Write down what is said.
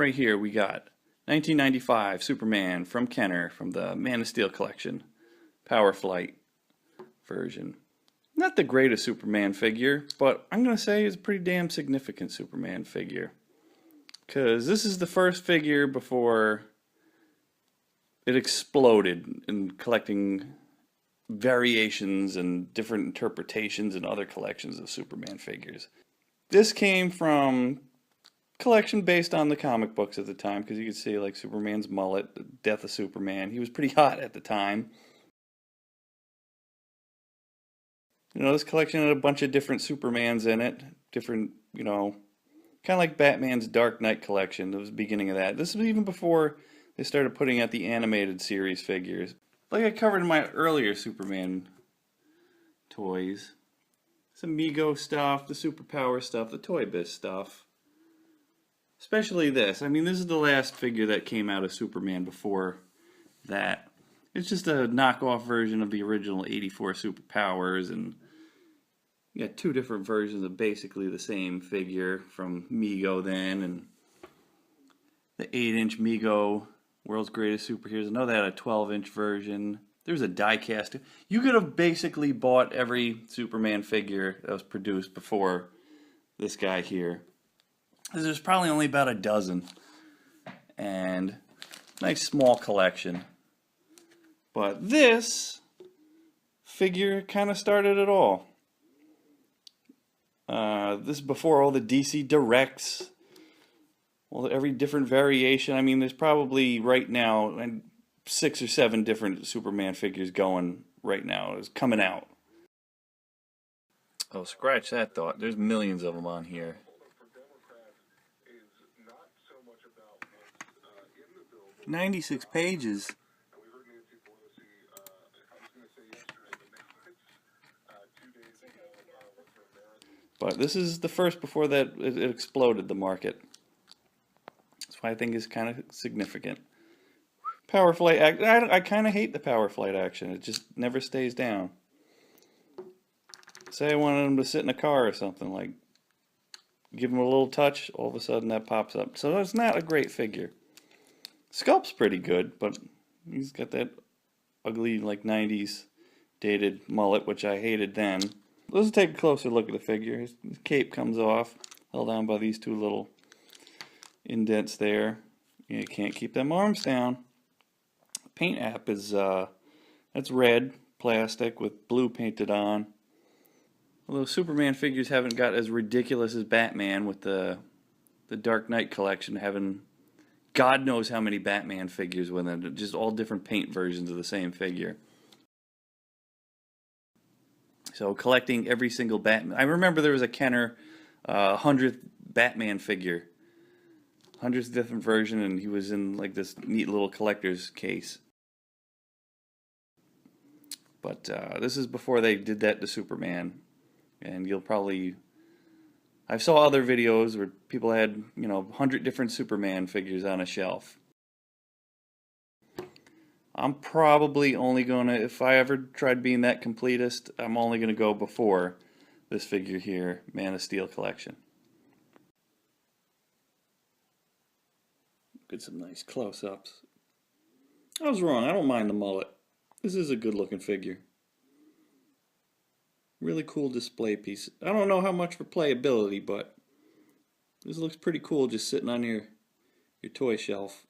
right here we got 1995 Superman from Kenner from the Man of Steel collection, Power Flight version. Not the greatest Superman figure, but I'm going to say it's a pretty damn significant Superman figure. Because this is the first figure before it exploded in collecting variations and different interpretations and other collections of Superman figures. This came from collection based on the comic books at the time, because you could see like Superman's mullet, the death of Superman. He was pretty hot at the time. You know, this collection had a bunch of different Supermans in it, different, you know, kind of like Batman's Dark Knight collection. It was the beginning of that. This was even before they started putting out the animated series figures. Like I covered in my earlier Superman toys. Some Mego stuff, the Superpower stuff, the Toy Biz stuff. Especially this. I mean, this is the last figure that came out of Superman before that. It's just a knockoff version of the original 84 Superpowers, and you got two different versions of basically the same figure from Mego then, and the 8-inch Mego, World's Greatest Superheroes. I know they had a 12-inch version. There's a die-cast. You could have basically bought every Superman figure that was produced before this guy here. There's probably only about a dozen. And nice small collection. But this figure kind of started it all. This is before all the DC Directs. Well, every different variation. I mean, there's probably right now 6 or 7 different Superman figures going right now. It's coming out. Oh, scratch that thought. There's millions of them on here. 96 pages. But this is the first before that it exploded the market. That's why I think it's kind of significant. Power Flight action. I kind of hate the Power Flight action. It just never stays down. Say I wanted him to sit in a car or something, like give him a little touch, all of a sudden that pops up. So it's not a great figure. Sculpt's pretty good, but he's got that ugly like 90s dated mullet, which I hated then. Let's take a closer look at the figure. His cape comes off, held down by these two little indents there. You can't keep them arms down. Paint app is that's red plastic with blue painted on. Although Superman figures haven't got as ridiculous as Batman, with the Dark Knight collection having God knows how many Batman figures with it, just all different paint versions of the same figure. So collecting every single Batman. I remember there was a Kenner 100th Batman figure. 100th different version, and he was in like this neat little collector's case. But this is before they did that to Superman. And you'll probably... I saw other videos where people had, you know, 100 different Superman figures on a shelf. I'm probably only going to, if I ever tried being that completist, I'm only going to go before this figure here, Man of Steel collection. Get some nice close-ups. I was wrong, I don't mind the mullet. This is a good looking figure. Really cool display piece. I don't know how much for playability, but this looks pretty cool just sitting on your toy shelf.